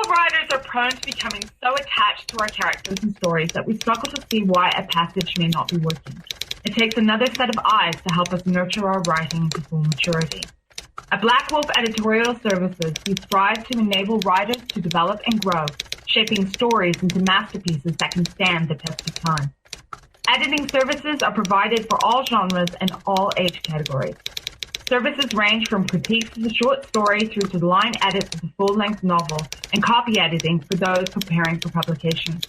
writers are prone to becoming so attached to our characters and stories that we struggle to see why a passage may not be working. It takes another set of eyes to help us nurture our writing to full maturity. At Black Wolf Editorial Services, we strive to enable writers to develop and grow, shaping stories into masterpieces that can stand the test of time. Editing services are provided for all genres and all age categories. Services range from critiques of the short story through to line edits of the full-length novel and copy editing for those preparing for publication.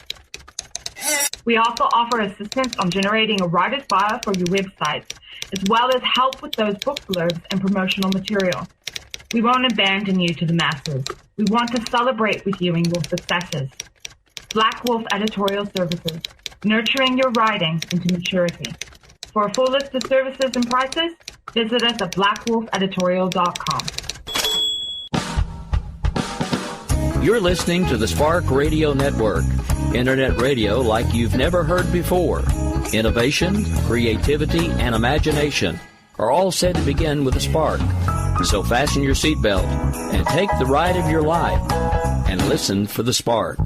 We also offer assistance on generating a writer's bio for your websites, as well as help with those book blurbs and promotional material. We won't abandon you to the masses. We want to celebrate with you in your successes. Black Wolf Editorial Services, nurturing your writing into maturity. For a full list of services and prices, visit us at blackwolfeditorial.com. You're listening to the Spark Radio Network, internet radio like you've never heard before. Innovation, creativity, and imagination are all said to begin with a spark. So fasten your seatbelt and take the ride of your life and listen for the spark.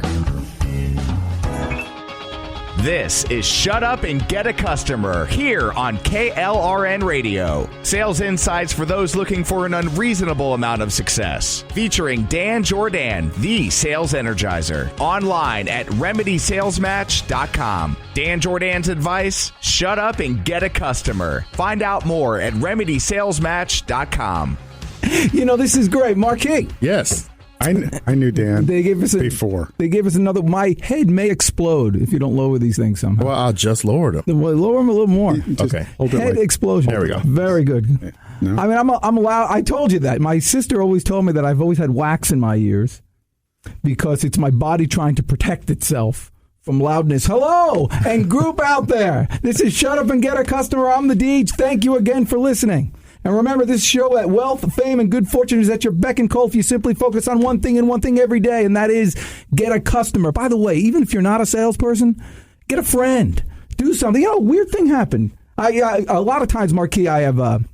This is Shut Up and Get a Customer here on KLRN Radio. Sales insights for those looking for an unreasonable amount of success. Featuring Dan Jordan, the sales energizer. Online at RemedySalesMatch.com. Dan Jordan's advice, shut up and get a customer. Find out more at RemedySalesMatch.com. You know, this is great. Marquis. Yes. I knew Dan before. They gave us another. My head may explode if you don't lower these things somehow. Well, I'll just lower them. Well, lower them a little more. Okay. Head explosion. There we go. Very good. Yeah. No. I mean, I'm allowed. I told you that. My sister always told me that I've always had wax in my ears because it's my body trying to protect itself from loudness. Hello, and group out there. This is Shut Up and Get a Customer. I'm the Deej. Thank you again for listening. And remember, this show at Wealth, Fame, and Good Fortune is at your beck and call if you simply focus on one thing and one thing every day, and that is get a customer. By the way, even if you're not a salesperson, get a friend. Do something. You know, a weird thing happened. A lot of times, Marquis, I've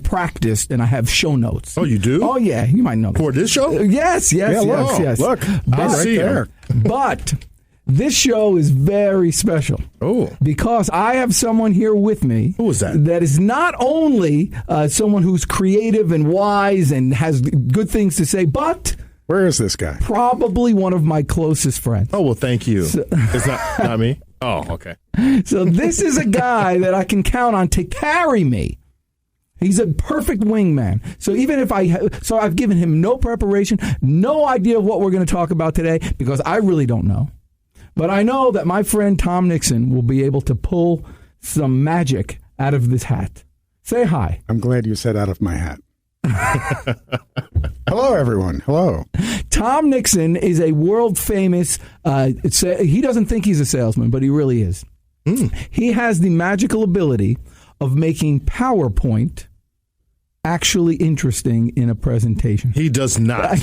practiced and I have show notes. Oh, you do? Oh, yeah. You might know. For this show? Yes. Yeah, look. I see there. But this show is very special. Oh. Because I have someone here with me. Who is that? That is not only someone who's creative and wise and has good things to say, but where is this guy? Probably one of my closest friends. Oh, well, thank you. It's not me? Oh, okay. So this is a guy that I can count on to carry me. He's a perfect wingman. So even if I've given him no preparation, no idea of what we're going to talk about today, because I really don't know. But I know that my friend Tom Nixon will be able to pull some magic out of this hat. Say hi. I'm glad you said out of my hat. Hello, everyone. Hello. Tom Nixon is a world-famous, he doesn't think he's a salesman, but he really is. He has the magical ability of making PowerPoint actually interesting in a presentation. He does not.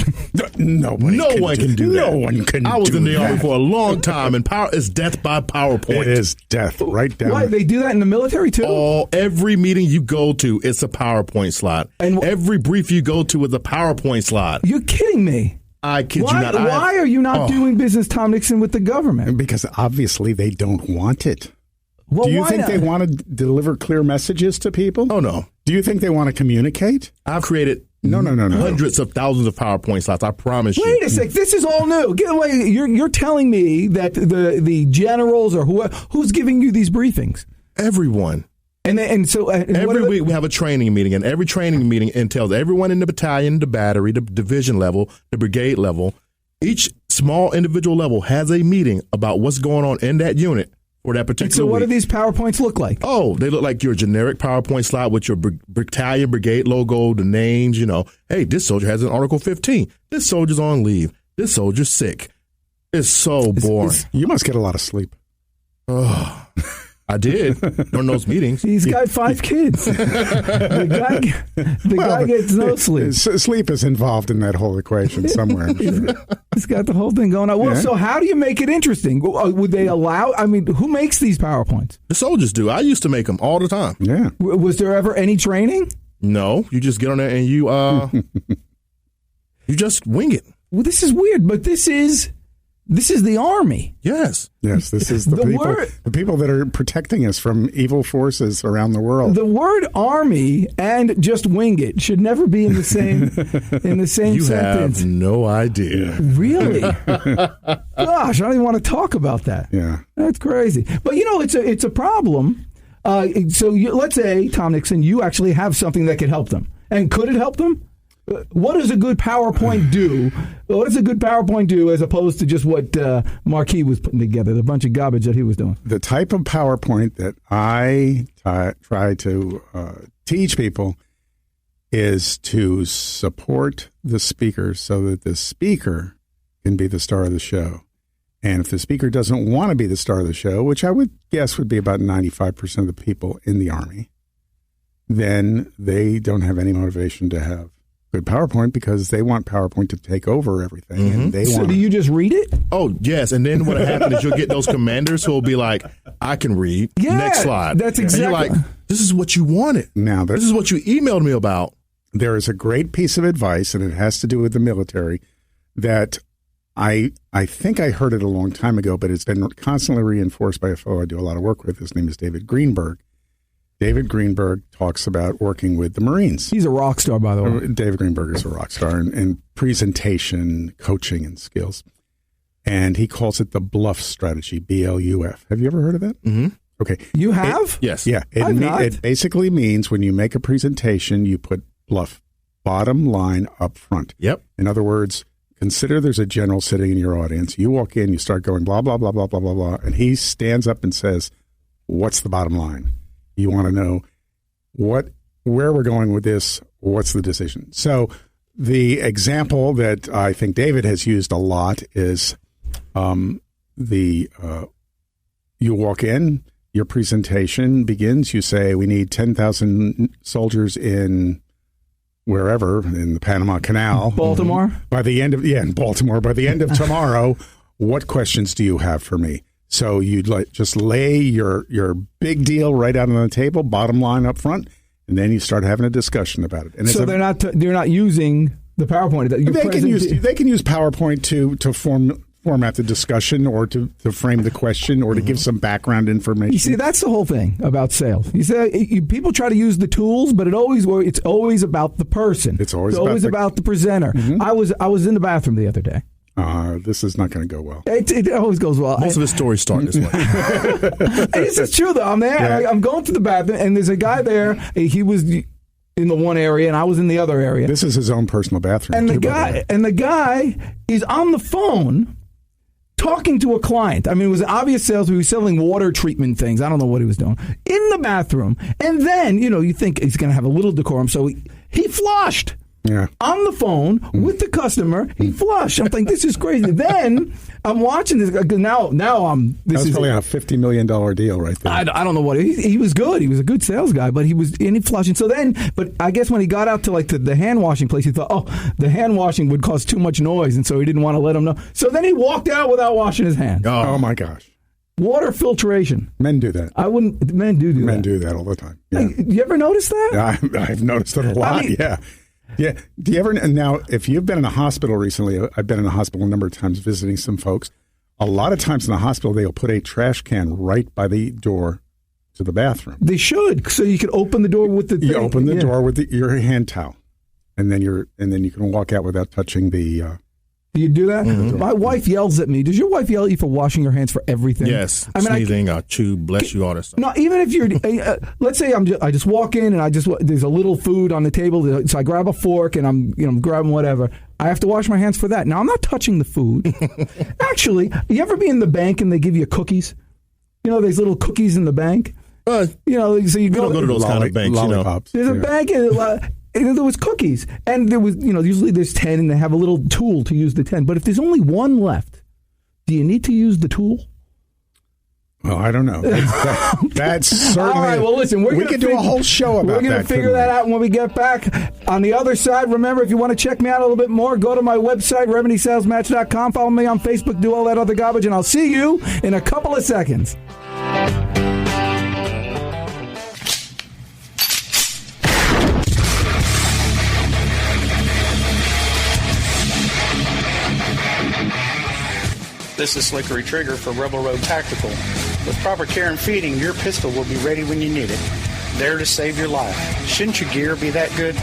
No one can do that. No one can do that. I was in the Army for a long time, and power is death by PowerPoint. It is death. Right down. Why, they do that in the military, too? Every meeting you go to, it's a PowerPoint slide. And every brief you go to is a PowerPoint slide. You're kidding me. I kid you not. Why are you not doing business, Tom Nixon, with the government? Because obviously they don't want it. Well, do you think they want to deliver clear messages to people? Oh, no. Do you think they want to communicate? I've created hundreds of thousands of PowerPoint slides. I promise you. Wait a sec. This is all new. Get away. You're telling me that the generals or who's giving you these briefings? Everyone. So every week we have a training meeting, and every training meeting entails everyone in the battalion, the battery, the division level, the brigade level. Each small individual level has a meeting about what's going on in that unit. Or that particular so what do these PowerPoints look like? Oh, they look like your generic PowerPoint slide with your battalion, brigade logo, the names, Hey, this soldier has an Article 15. This soldier's on leave. This soldier's sick. It's so boring. You must get a lot of sleep. Oh, I did during those meetings. He's got 5 kids. The guy gets no sleep. Sleep is involved in that whole equation somewhere, I'm sure. He's got the whole thing going on. Well, So how do you make it interesting? Would they allow? I mean, who makes these PowerPoints? The soldiers do. I used to make them all the time. Yeah. Was there ever any training? No. You just get on there and you just wing it. Well, this is weird, but this is the Army. Yes. Yes, this is the people that are protecting us from evil forces around the world. The word Army and just wing it should never be in the same You sentence. have no idea. Really? Gosh, I don't even want to talk about that. Yeah. That's crazy. But it's a problem. Let's say, Tom Nixon, you actually have something that could help them. And could it help them? What does a good PowerPoint do? What does a good PowerPoint do as opposed to just what Marquis was putting together, the bunch of garbage that he was doing? The type of PowerPoint that I try to teach people is to support the speaker so that the speaker can be the star of the show. And if the speaker doesn't want to be the star of the show, which I would guess would be about 95% of the people in the Army, then they don't have any motivation to have good PowerPoint because they want PowerPoint to take over everything. Mm-hmm. And they So do you just read it? Oh, yes. And then what happens is you'll get those commanders who will be like, I can read. Yeah, Next slide. that's exactly. And you're like, this is what you wanted. Now, This is what you emailed me about. there is a great piece of advice, and it has to do with the military, that I think I heard it a long time ago, but it's been constantly reinforced by a fellow I do a lot of work with. His name is David Greenberg. David Greenberg talks about working with the Marines. He's a rock star, by the way. David Greenberg is a rock star in presentation, coaching, and skills. And he calls it the BLUF strategy, BLUF. Have you ever heard of that? Mm-hmm. Okay. You have? Yes. Yeah. It basically means when you make a presentation, you put BLUF, bottom line up front. Yep. In other words, consider there's a general sitting in your audience. You walk in, you start going blah, blah, blah, blah, blah, blah, blah. And he stands up and says, what's the bottom line? You want to know where we're going with this. What's the decision? So the example that I think David has used a lot is you walk in, your presentation begins. You say, we need 10,000 soldiers in wherever, in the Panama Canal. Baltimore? By the end of, in Baltimore. By the end of tomorrow, what questions do you have for me? So you'd just lay your big deal right out on the table, bottom line up front, and then you start having a discussion about it. And so they're not using the PowerPoint. They can use PowerPoint to format the discussion or to frame the question or to give some background information. You see, that's the whole thing about sales. You say people try to use the tools, but it's always about the person. It's always about the presenter. Mm-hmm. I was in the bathroom the other day. This is not going to go well. It always goes well. Most of his stories start this way. This is true, though. I'm there. Yeah. I'm going to the bathroom, and there's a guy there. He was in the one area, and I was in the other area. This is his own personal bathroom. And the guy is on the phone talking to a client. I mean, it was an obvious sales. He was selling water treatment things. I don't know what he was doing in the bathroom. And then, you think he's going to have a little decorum, so he flushed. Yeah. On the phone with the customer, he flushed. I'm thinking, this is crazy. Then I'm watching this. Now I'm. That was probably a $50 million deal right there. I don't know what he was good. He was a good sales guy, but he was in flushing. So then, but I guess when he got out to the hand washing place, he thought, the hand washing would cause too much noise, and so he didn't want to let him know. So then he walked out without washing his hands. Oh my gosh. Water filtration. Men do that. I wouldn't. Men do that. Men do that all the time. Yeah. You ever notice that? Yeah, I've noticed it a lot. Yeah. Yeah. Do you ever now? If you've been in a hospital recently, I've been in a hospital a number of times visiting some folks. A lot of times in the hospital, they'll put a trash can right by the door to the bathroom. They should, so you can open the door with the. You open the door with your hand towel, and then you can walk out without touching the. Do you do that? Mm-hmm. My wife yells at me. Does your wife yell at you for washing your hands for everything? Yes. Sneezing, chew, bless you, all that stuff. No, even if you're, let's say I just walk in and there's a little food on the table, so I grab a fork and I'm grabbing whatever. I have to wash my hands for that. Now, I'm not touching the food. Actually, you ever be in the bank and they give you cookies? There's little cookies in the bank? So you don't go to those kind of banks, lollipops. There's a bank and there was cookies, and there was, usually there's 10, and they have a little tool to use the 10. But if there's only one left, do you need to use the tool? Well, I don't know. That's certainly. All right. Well, listen, we could do a whole show about that. We're going to figure that out when we get back. On the other side, remember, if you want to check me out a little bit more, go to my website, RemedySalesMatch.com. Follow me on Facebook. Do all that other garbage, and I'll see you in a couple of seconds. This is Slickery Trigger for Rebel Road Tactical. With proper care and feeding, your pistol will be ready when you need it, there to save your life. Shouldn't your gear be that good?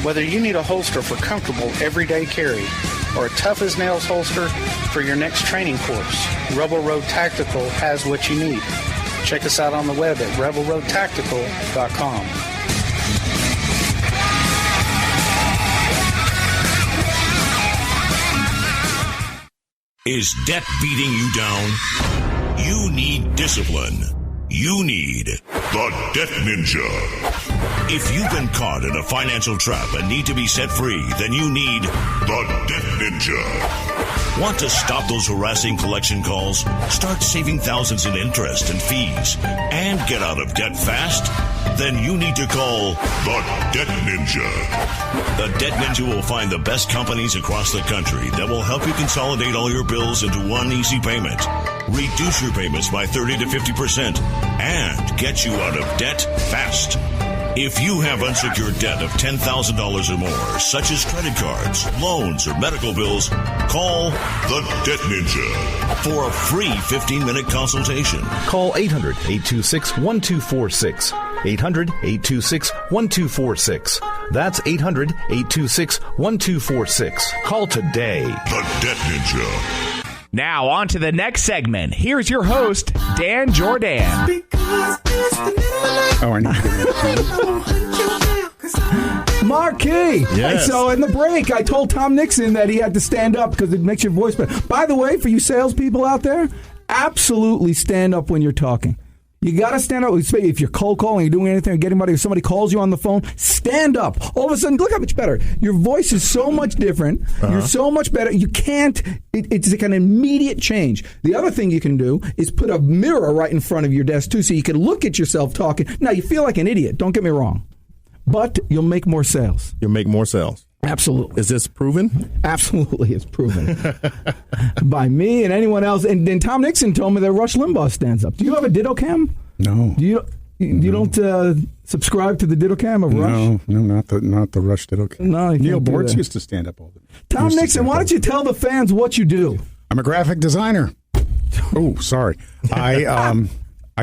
Whether you need a holster for comfortable everyday carry or a tough-as-nails holster for your next training course, Rebel Road Tactical has what you need. Check us out on the web at rebelroadtactical.com. Is debt beating you down? You need discipline. You need the Debt Ninja. If you've been caught in a financial trap and need to be set free, then you need the Debt Ninja. Want to stop those harassing collection calls, start saving thousands in interest and fees, and get out of debt fast? Then you need to call the Debt Ninja. The Debt Ninja will find the best companies across the country that will help you consolidate all your bills into one easy payment, reduce your payments by 30 to 50%, and get you out of debt fast. If you have unsecured debt of $10,000 or more, such as credit cards, loans, or medical bills, call the Debt Ninja for a free 15-minute consultation. Call 800-826-1246. 800-826-1246. That's 800-826-1246. Call today. The Debt Ninja. Now, on to the next segment. Here's your host, Dan Jordan. Oh, I need to Marquis. Yes. So in the break, I told Tom Nixon that he had to stand up because it makes your voice better. By the way, for you salespeople out there, absolutely stand up when you're talking. You got to stand up. If you're cold calling, you're doing anything, or getting money, if somebody calls you on the phone, stand up. All of a sudden, look how much better. Your voice is so much different. You're so much better. You can't, it's like an immediate change. The other thing you can do is put a mirror right in front of your desk, too, so you can look at yourself talking. Now, you feel like an idiot. Don't get me wrong. But you'll make more sales. You'll make more sales. Absolutely. Is this proven? Absolutely, it's proven by me and anyone else. And then Tom Nixon told me that Rush Limbaugh stands up. Do you have a Ditto Cam? No. You don't subscribe to the Ditto Cam of Rush? No, not the Rush Ditto Cam. No, you Neil can't do Bortz that. used to stand up all the time. Tom Nixon, why don't you tell the fans what you do? I'm a graphic designer. Oh, sorry. I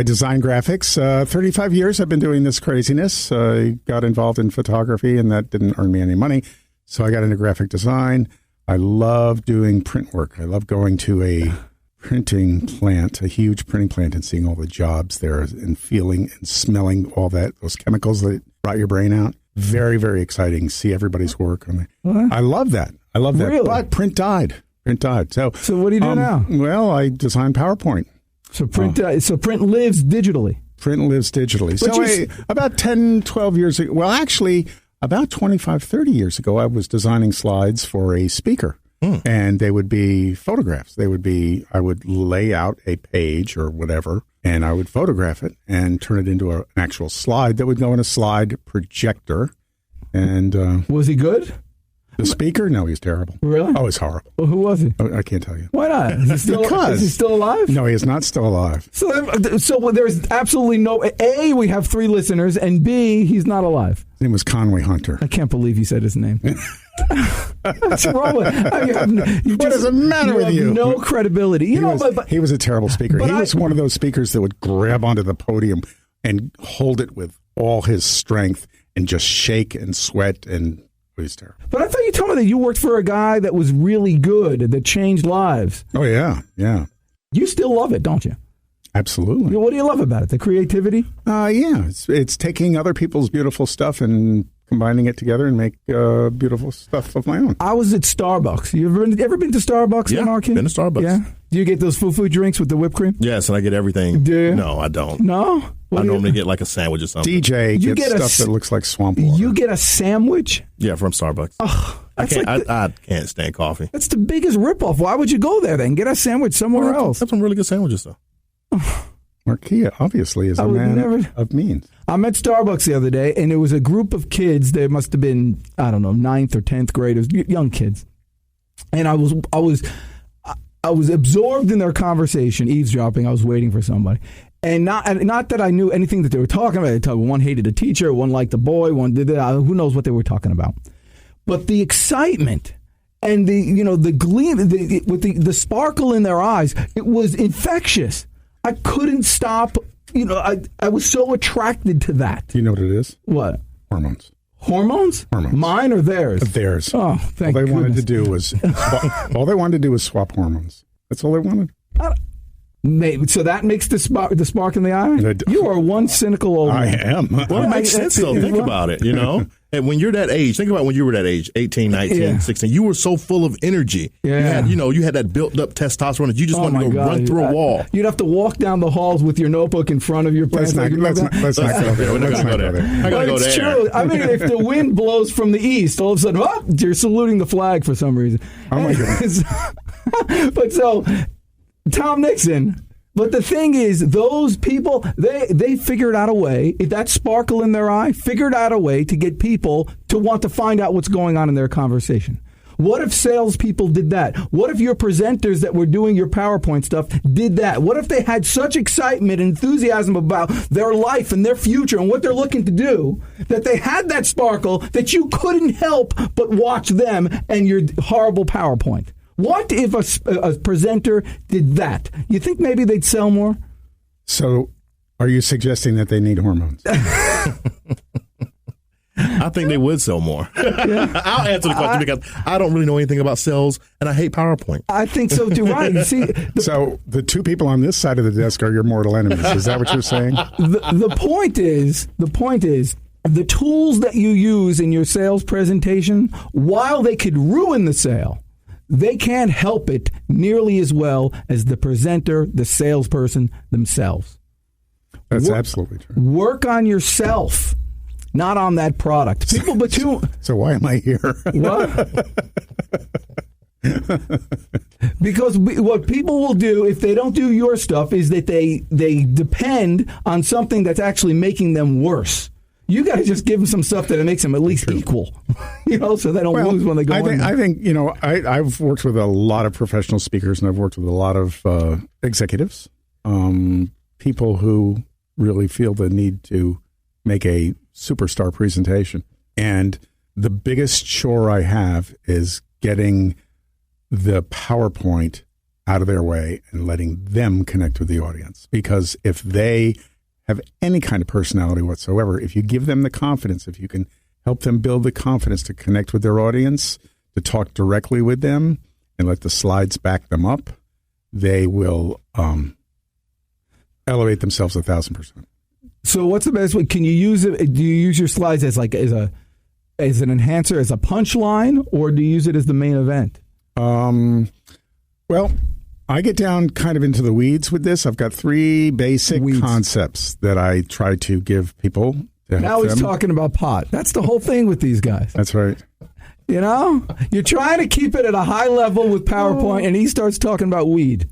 design graphics. 35 years I've been doing this craziness. I got involved in photography, and that didn't earn me any money. So I got into graphic design. I love doing print work. I love going to a printing plant, a huge printing plant, and seeing all the jobs there and feeling and smelling all those chemicals that rot your brain out. Very, very exciting. See everybody's work. I love that. Really? But print died. So what do you do now? Well, I design PowerPoint. So print lives digitally. Print lives digitally. So about 10, 12 years ago, well, actually, about 25, 30 years ago, I was designing slides for a speaker. And they would be photographs. I would lay out a page or whatever, and I would photograph it and turn it into an actual slide that would go in a slide projector. And was he good? The speaker? No, he's terrible. Really? Oh, he's horrible. Well, who was he? Oh, I can't tell you. Why not? Is he still alive? No, he is not still alive. So there's absolutely no... A, we have 3 listeners, and B, he's not alive. His name was Conway Hunter. I can't believe you said his name. What's wrong with what does it matter with you? No credibility. He was a terrible speaker. He was one of those speakers that would grab onto the podium and hold it with all his strength and just shake and sweat, and he's terrible. But I thought you told me that you worked for a guy that was really good, that changed lives. Oh, yeah. You still love it, don't you? Absolutely. What do you love about it? The creativity? Yeah. It's taking other people's beautiful stuff and combining it together and make beautiful stuff of my own. I was at Starbucks. You ever been to Starbucks? Yeah, Marquis? been to Starbucks. Yeah. Do you get those fufu drinks with the whipped cream? Yes, and I get everything. Do you? No, I don't. No? I normally get like a sandwich or something. DJ gets stuff that looks like swamp water. You get a sandwich? Yeah, from Starbucks. Oh, I can't stand coffee. That's the biggest ripoff. Why would you go there then? Get a sandwich somewhere else. That's some really good sandwiches, though. Marquis obviously is a man of means. I'm at Starbucks the other day, and it was a group of kids. They must have been, I don't know, 9th or 10th graders, young kids. And I was absorbed in their conversation, eavesdropping. I was waiting for somebody. And not that I knew anything that they were talking about. One hated a teacher, one liked the boy, one did that. Who knows what they were talking about. But the excitement and the gleam, with the sparkle in their eyes, it was infectious. I couldn't stop. I was so attracted to that. Do you know what it is? What? Hormones. Hormones? Mine or theirs? Theirs. Oh, thank All they wanted goodness. to do was swap hormones. That's all they wanted. Maybe so that makes the spark in the eye. You are one cynical old man. I am. Well, it makes sense, though. Think about it, And when you're that age, think about when you were that age, 18, 19, 16. You were so full of energy. Yeah. You had that built-up testosterone that you just wanted to go run through a wall. You'd have to walk down the halls with your notebook in front of your Let's not go there. Let's not go there. I gotta go It's there. true. I mean, if the wind blows from the east, all of a sudden, you're saluting the flag for some reason. Oh, my goodness. But so, Tom Nixon... But the thing is, those people, they figured out a way, that sparkle in their eye, figured out a way to get people to want to find out what's going on in their conversation. What if salespeople did that? What if your presenters that were doing your PowerPoint stuff did that? What if they had such excitement and enthusiasm about their life and their future and what they're looking to do, that they had that sparkle that you couldn't help but watch them and your horrible PowerPoint? What if a presenter did that? You think maybe they'd sell more? So, are you suggesting that they need hormones? I think they would sell more. I'll answer the question because I don't really know anything about sales, and I hate PowerPoint. I think so too. Right? You see, so the two people on this side of the desk are your mortal enemies. Is that what you're saying? The point is, the tools that you use in your sales presentation, while they could ruin the sale, they can't help it nearly as well as the presenter, the salesperson themselves. That's absolutely true. Work on yourself, not on that product. So why am I here? What? Because what people will do if they don't do your stuff is that they depend on something that's actually making them worse. You got to just give them some stuff that makes them at least equal, so they don't lose when they go in. I think, I've worked with a lot of professional speakers, and I've worked with a lot of executives, people who really feel the need to make a superstar presentation. And the biggest chore I have is getting the PowerPoint out of their way and letting them connect with the audience. Because if they have any kind of personality whatsoever, if you give them the confidence, if you can help them build the confidence to connect with their audience, to talk directly with them and let the slides back them up, they will elevate themselves 1,000%. So what's the best way? Can you use it? Do you use your slides as an enhancer, as a punchline, or do you use it as the main event? Well, I get down kind of into the weeds with this. I've got 3 basic concepts that I try to give people to help Now he's them. talking about pot. That's the whole thing with these guys. That's right. You're trying to keep it at a high level with PowerPoint, and he starts talking about weed.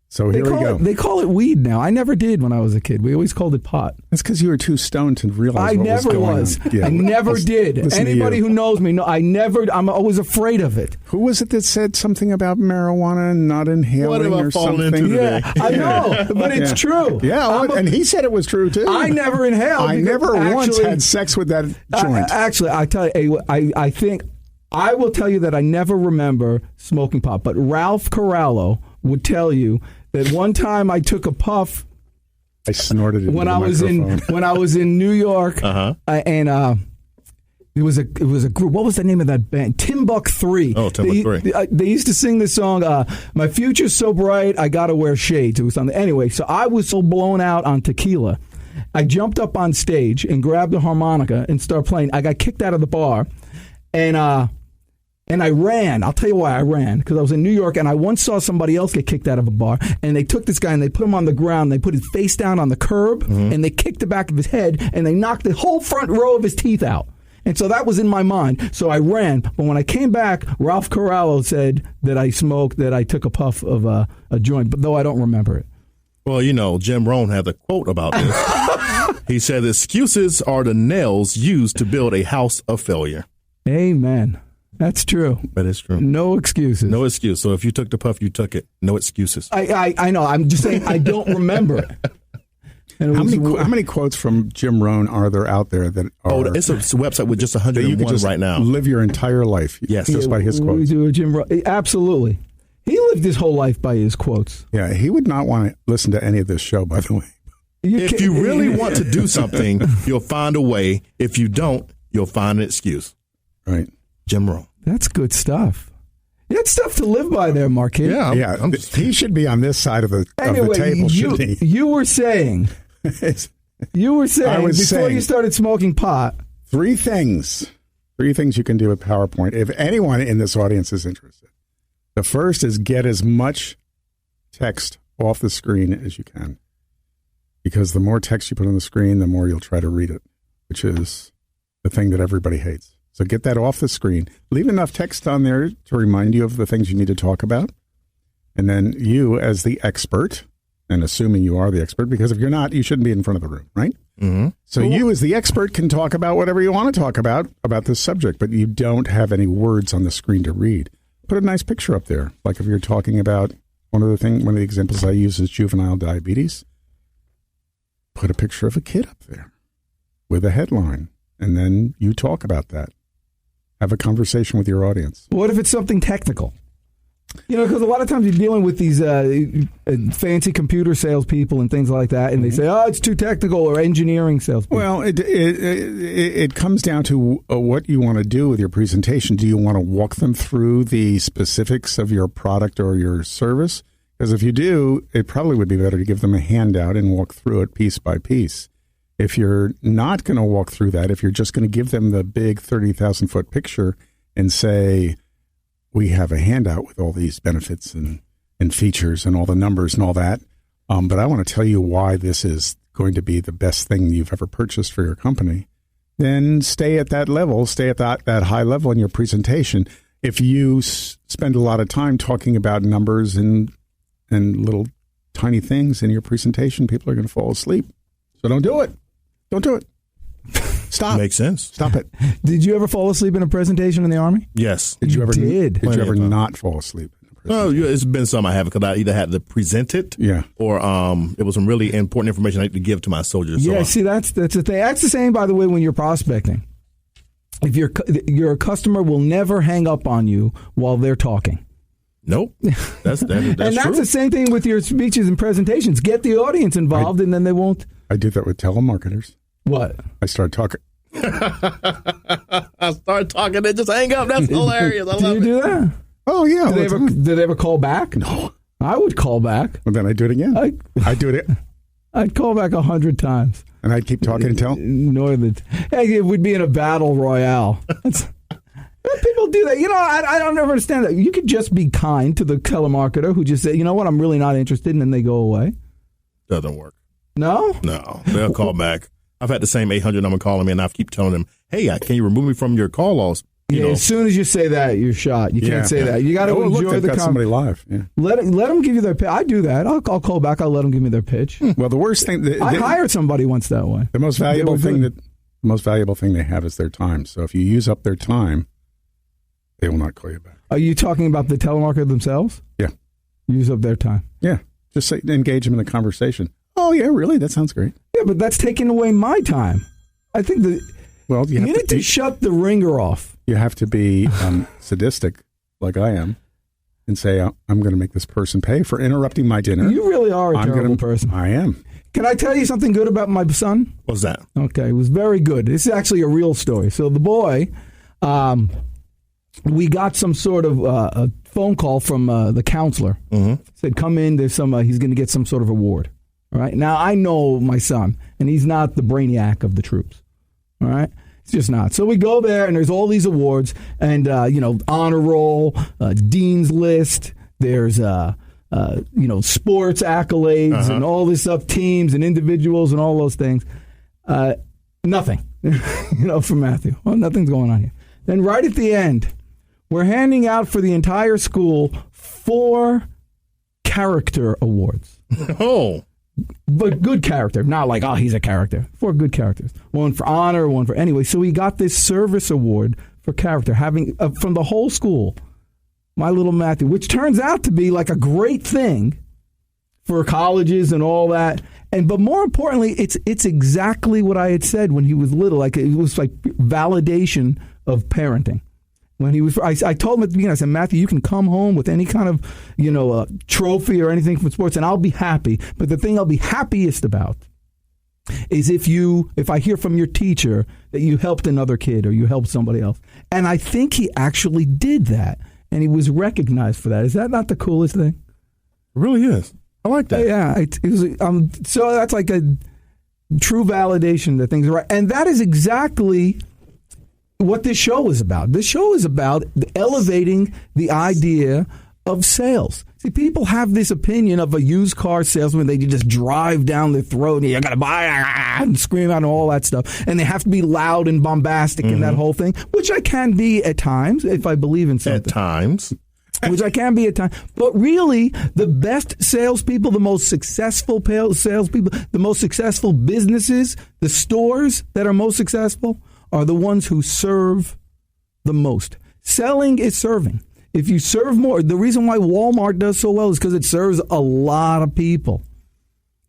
So here we go. They call it weed now. I never did when I was a kid. We always called it pot. That's because you were too stoned to realize what was going on. Yeah. I never did. Listen Anybody who knows me, I'm always afraid of it. Who was it that said something about marijuana and not inhaling What have I or fallen something? into today? Yeah, I know, but it's true. Yeah, and he said it was true too. I never inhaled. I never once had sex with that joint. Actually, I tell you, I think I will tell you that I never remember smoking pot. But Ralph Corallo would tell you that one time I took a puff. I snorted it when I was in New York, and it was a group. What was the name of that band? Timbuk 3. Oh, Timbuk 3. They used to sing this song. My future's so bright, I gotta wear shades. It was something. Anyway, so I was so blown out on tequila, I jumped up on stage and grabbed the harmonica and started playing. I got kicked out of the bar, and I ran. I'll tell you why I ran. Because I was in New York, and I once saw somebody else get kicked out of a bar. And they took this guy, and they put him on the ground. They put his face down on the curb, and they kicked the back of his head, and they knocked the whole front row of his teeth out. And so that was in my mind. So I ran. But when I came back, Ralph Corallo said that I smoked, that I took a puff of a joint, but though I don't remember it. Well, Jim Rohn had a quote about this. He said, excuses are the nails used to build a house of failure. Amen. That's true. That is true. No excuses. No excuse. So if you took the puff, you took it. No excuses. I know. I'm just saying I don't remember it. And how many quotes from Jim Rohn are there out there that are... it's a website with just 101 right now. Live your entire life just by his quotes. We do a Jim Rohn. Absolutely. He lived his whole life by his quotes. Yeah, he would not want to listen to any of this show, by the way. If you really want to do something, you'll find a way. If you don't, you'll find an excuse. Right. Jim Rohn. That's good stuff. That's stuff to live by there, Marquis. Yeah, he should be on this side of the table, shouldn't he? You were saying before you started smoking pot. Three things you can do with PowerPoint if anyone in this audience is interested. The first is get as much text off the screen as you can, because the more text you put on the screen, the more you'll try to read it, which is the thing that everybody hates. So get that off the screen. Leave enough text on there to remind you of the things you need to talk about. And then you, as the expert, and assuming you are the expert, because if you're not, you shouldn't be in front of the room, right? Mm-hmm. So you, as the expert, can talk about whatever you want to talk about this subject, but you don't have any words on the screen to read. Put a nice picture up there. Like if you're talking about one of the examples I use is juvenile diabetes. Put a picture of a kid up there with a headline, and then you talk about that. Have a conversation with your audience. What if it's something technical? Because a lot of times you're dealing with these fancy computer salespeople and things like that, and they say, it's too technical, or engineering salespeople. Well, it comes down to what you want to do with your presentation. Do you want to walk them through the specifics of your product or your service? Because if you do, it probably would be better to give them a handout and walk through it piece by piece. If you're not going to walk through that, if you're just going to give them the big 30,000-foot picture and say, we have a handout with all these benefits and features and all the numbers and all that, but I want to tell you why this is going to be the best thing you've ever purchased for your company, then stay at that level, stay at that high level in your presentation. If you spend a lot of time talking about numbers and little tiny things in your presentation, people are going to fall asleep. So don't do it. Don't do it. Stop. Makes sense. Stop it. Did you ever fall asleep in a presentation in the Army? Yes. Did you Did ever not fall asleep? Oh, it's been some I haven't, because I either had to present it, or it was some really important information I had to give to my soldiers. Yeah, see, that's the thing. That's the same, by the way, when you're prospecting. If your customer will never hang up on you while they're talking. Nope. That's and that's true. the same thing with your speeches and presentations. Get the audience involved, and then they won't. I did that with telemarketers. What? I started talking. I started talking, they just hang up. That's hilarious. I love it. Do that? Oh, yeah. Did they ever call back? No. I would call back. Well, then I'd do it again. I'd do it. I'd call back 100 times. And I'd keep talking until? It would be in a battle royale. People do that. I don't ever understand that. You could just be kind to the telemarketer who just say, you know what, I'm really not interested, and then they go away. Doesn't work. No? No. They'll call back. I've had the same 800 number calling me, and I keep telling them, hey, can you remove me from your call logs? As soon as you say that, you're shot. You can't say that. You got to enjoy the somebody live. Yeah. Let them give you their pitch. I do that. I'll call back. I'll let them give me their pitch. Well, the worst thing... I hired somebody once that way. The most valuable thing they have is their time. So if you use up their time, they will not call you back. Are you talking about the telemarketer themselves? Yeah. Use up their time. Yeah. Just engage them in a conversation. Oh, yeah, really? That sounds great. Yeah, but that's taking away my time. I think you need to shut the ringer off. You have to be sadistic, like I am, and say, I'm going to make this person pay for interrupting my dinner. You really are a terrible person. I am. Can I tell you something good about my son? What's that? Okay, it was very good. This is actually a real story. So the boy, we got some sort of a phone call from the counselor. Mm-hmm. Said, come in, there's he's going to get some sort of award. All right. Now, I know my son, and he's not the brainiac of the troops. All right. It's just not. So we go there, and there's all these awards, and, honor roll, dean's list. There's, sports accolades and all this stuff, teams and individuals and all those things. Nothing, for Matthew. Well, nothing's going on here. Then right at the end, we're handing out for the entire school 4 character awards. Oh. But good character, not like, he's a character. 4 good characters. One for honor, one for... Anyway, so we got this service award for character, having from the whole school, my little Matthew, which turns out to be like a great thing for colleges and all that. But more importantly, it's exactly what I had said when he was little. Like, it was like validation of parenting. When he was, I told him at the beginning, I said, Matthew, you can come home with any kind of, trophy or anything from sports, and I'll be happy. But the thing I'll be happiest about is if I hear from your teacher that you helped another kid or you helped somebody else. And I think he actually did that, and he was recognized for that. Is that not the coolest thing? It really is. I like that. Yeah. It was, so that's like a true validation that things are right. And that is exactly what this show is about. This show is about elevating the idea of sales. See, people have this opinion of a used car salesman. They just drive down their throat and you got to buy and scream out and all that stuff. And they have to be loud and bombastic and that whole thing, which I can be at times if I believe in something. At times. Which I can be at times. But really, the best salespeople, the most successful salespeople, the most successful businesses, the stores that are most successful are the ones who serve the most. Selling is serving. If you serve more, the reason why Walmart does so well is because it serves a lot of people.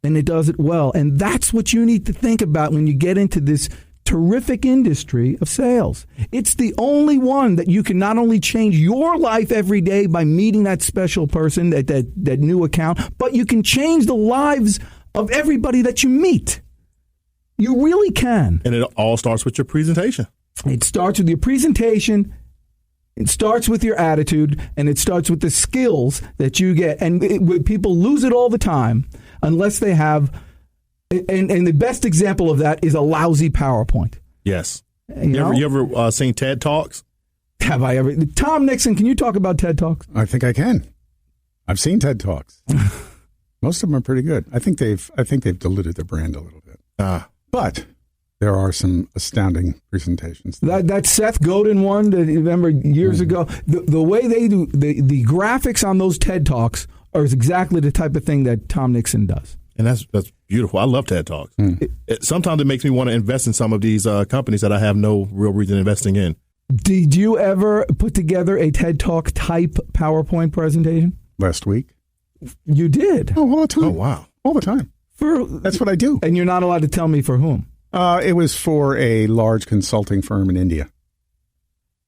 And it does it well. And that's what you need to think about when you get into this terrific industry of sales. It's the only one that you can not only change your life every day by meeting that special person, that new account, but you can change the lives of everybody that you meet. You really can. And it all starts with your presentation. It starts with your presentation. It starts with your attitude, and it starts with the skills that you get. And people lose it all the time unless they have, and the best example of that is a lousy PowerPoint. Yes. You ever seen TED Talks? Have I ever? Tom Nixon, can you talk about TED Talks? I think I can. I've seen TED Talks. Most of them are pretty good. I think they've diluted their brand a little bit. But there are some astounding presentations. That Seth Godin one, that you remember years ago, the way they do the graphics on those TED Talks are exactly the type of thing that Tom Nixon does. And that's beautiful. I love TED Talks. Sometimes it makes me want to invest in some of these companies that I have no real reason investing in. Did you ever put together a TED Talk type PowerPoint presentation? Last week. You did? Oh, all the time. Oh, wow. All the time. That's what I do. And you're not allowed to tell me for whom? It was for a large consulting firm in India.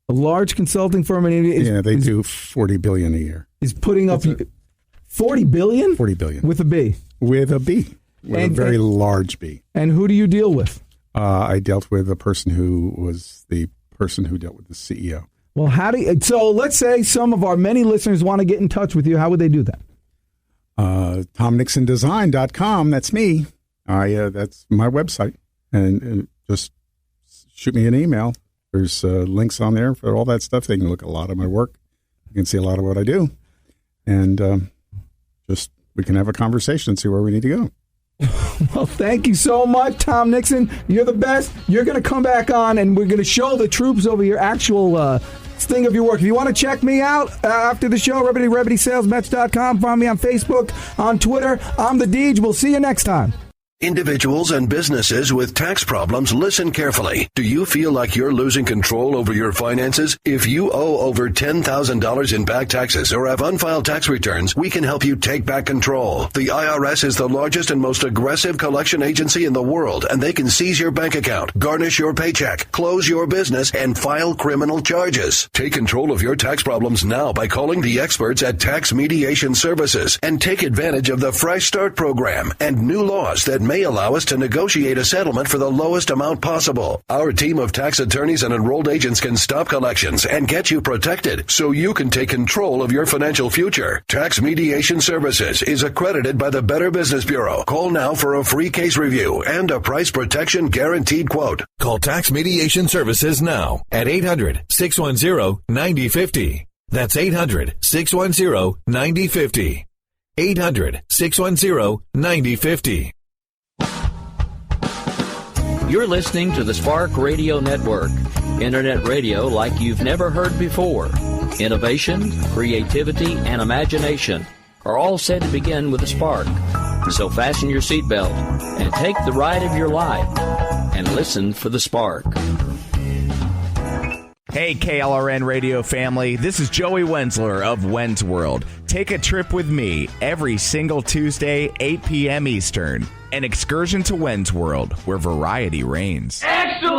A large consulting firm in India? They do $40 billion a year. Is putting up $40 billion? $40 billion. With a B? With a B. With a very large B. And who do you deal with? I dealt with a person who was the person who dealt with the CEO. Well, so let's say some of our many listeners want to get in touch with you. How would they do that? TomNixonDesign.com. That's me. That's my website. And just shoot me an email. There's links on there for all that stuff. They can look at a lot of my work. You can see a lot of what I do. And we can have a conversation and see where we need to go. Well, thank you so much, Tom Nixon. You're the best. You're going to come back on, and we're going to show the troops over your actual thing of your work. If you want to check me out after the show, RemedySalesMets.com. Find me on Facebook, on Twitter. I'm the Deej. We'll see you next time. Individuals and businesses with tax problems, listen carefully. Do you feel like you're losing control over your finances? If you owe over $10,000 in back taxes or have unfiled tax returns, we can help you take back control. The IRS is the largest and most aggressive collection agency in the world, and they can seize your bank account, garnish your paycheck, close your business, and file criminal charges. Take control of your tax problems now by calling the experts at Tax Mediation Services and take advantage of the Fresh Start program and new laws that may allow us to negotiate a settlement for the lowest amount possible. Our team of tax attorneys and enrolled agents can stop collections and get you protected so you can take control of your financial future. Tax Mediation Services is accredited by the Better Business Bureau. Call now for a free case review and a price protection guaranteed quote. Call Tax Mediation Services now at 800-610-9050. That's 800-610-9050. 800-610-9050. You're listening to the Spark Radio Network, internet radio like you've never heard before. Innovation, creativity, and imagination are all said to begin with a spark. So fasten your seatbelt and take the ride of your life and listen for the spark. Hey, KLRN Radio family, this is Joey Wensler of Wens World. Take a trip with me every single Tuesday, 8 p.m. Eastern. An excursion to Wens World, where variety reigns. Extra